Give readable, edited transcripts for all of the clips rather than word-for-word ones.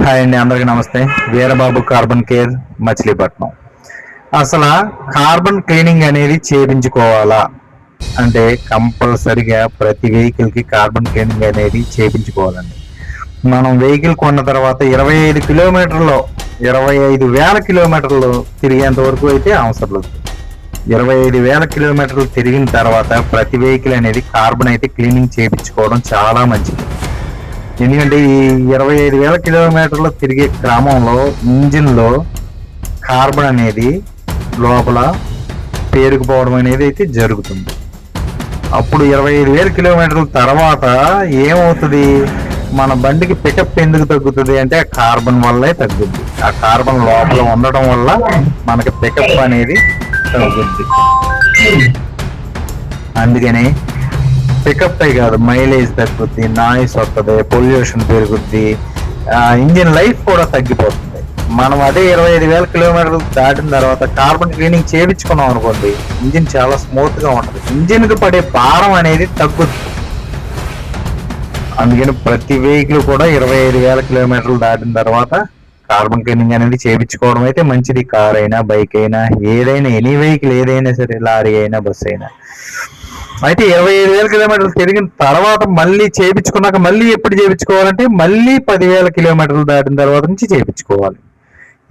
Hi అండి, అందరికీ నమస్తే. Veerababu carbon care, Machilipatnam. అసలు కార్బన్ క్లీనింగ్ అనేది చేయించుకోవాలా అంటే కంపల్సరిగా ప్రతి వెహికల్కి కార్బన్ క్లీనింగ్ అనేది చేయించుకోవాలండి. మనం వెహికల్ కొన్న తర్వాత 25 కిలోమీటర్లు 25,000 కిలోమీటర్లు తిరిగేంత వరకు అయితే అవసరం లేదు. 25,000 కిలోమీటర్లు తిరిగిన తర్వాత ప్రతి వెహికల్ అనేది కార్బన్ అయితే క్లీనింగ్ చేయించుకోవడం చాలా మంచిది. ఎందుకంటే ఈ 25,000 కిలోమీటర్లు తిరిగే క్రమంలో ఇంజిన్లో కార్బన్ అనేది లోపల పేరుకుపోవడం అనేది అయితే జరుగుతుంది. అప్పుడు 25,000 కిలోమీటర్ల తర్వాత ఏమవుతుంది, మన బండికి పికప్ ఎందుకు తగ్గుతుంది అంటే కార్బన్ వల్లే తగ్గుద్ది. ఆ కార్బన్ లోపల ఉండటం వల్ల మనకి పికప్ అనేది తగ్గుద్ది. అందుకని పికప్ అయి కాదు, మైలేజ్ తగ్గుద్ది, నాయిస్ వస్తుంది, పొల్యూషన్ పెరుగుద్ది, ఇంజిన్ లైఫ్ కూడా తగ్గిపోతుంది. మనం అదే 25,000 కిలోమీటర్లు దాటిన తర్వాత కార్బన్ క్లీనింగ్ చేయించుకున్నాం అనుకోండి, ఇంజిన్ చాలా స్మూత్ గా ఉంటుంది, ఇంజిన్ కు పడే భారం అనేది తగ్గుద్ది. అందుకని ప్రతి వెహికల్ కూడా 25,000 కిలోమీటర్లు దాటిన తర్వాత కార్బన్ క్లీనింగ్ అనేది చేయించుకోవడం అయితే మంచిది. కార్ అయినా, బైక్ అయినా, ఏదైనా, ఎనీ వెహికల్ ఏదైనా సరే, లారీ అయినా, బస్సు అయినా. అయితే 25,000 కిలోమీటర్లు తిరిగిన తర్వాత మళ్ళీ చేయించుకున్నాక మళ్ళీ ఎప్పుడు చేయించుకోవాలంటే మళ్ళీ 10,000 కిలోమీటర్లు దాటిన తర్వాత నుంచి చేయించుకోవాలి.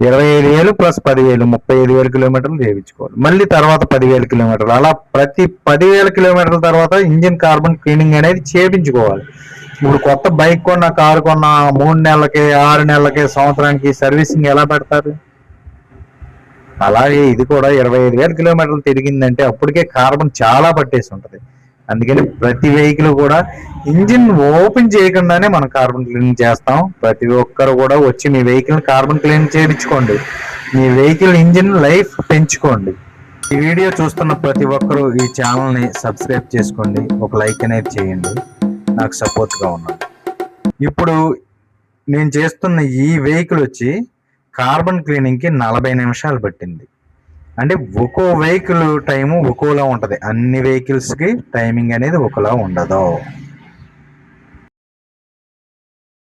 25,000 ప్లస్ 10,000 35,000 కిలోమీటర్లు చేయించుకోవాలి. మళ్ళీ తర్వాత 10,000 కిలోమీటర్లు, అలా ప్రతి 10,000 కిలోమీటర్ల తర్వాత ఇంజిన్ కార్బన్ క్లీనింగ్ అనేది చేయించుకోవాలి. ఇప్పుడు కొత్త బైక్ కొన్న, కారు కొన్న 3 నెలలకి, 6 నెలలకి, సంవత్సరానికి సర్వీసింగ్ ఎలా పెడతారు? అలాగే ఇది కూడా 25,000 కిలోమీటర్లు తిరిగిందంటే అప్పటికే కార్బన్ చాలా పట్టేసి ఉంటుంది. అందుకని ప్రతి వెహికల్ కూడా ఇంజిన్ ఓపెన్ చేయకుండానే మనం కార్బన్ క్లీనింగ్ చేస్తాం. ప్రతి ఒక్కరు కూడా వచ్చి మీ వెహికల్ కార్బన్ క్లీనింగ్ చేయించుకోండి. మీ వెహికల్ ఇంజిన్ లైఫ్ పెంచుకోండి. ఈ వీడియో చూస్తున్న ప్రతి ఒక్కరూ ఈ ఛానల్ని సబ్స్క్రైబ్ చేసుకోండి, ఒక లైక్ అనేది చేయండి, నాకు సపోర్ట్గా ఉన్నాను. ఇప్పుడు నేను చేస్తున్న ఈ వెహికల్ వచ్చి కార్బన్ క్లీనింగ్కి 40 నిమిషాలు పట్టింది. అంటే ఒక్కో వెహికల్ టైము ఒక్కోలా ఉంటుంది, అన్ని వెహికల్స్కి టైమింగ్ అనేది ఒకలా ఉండదు.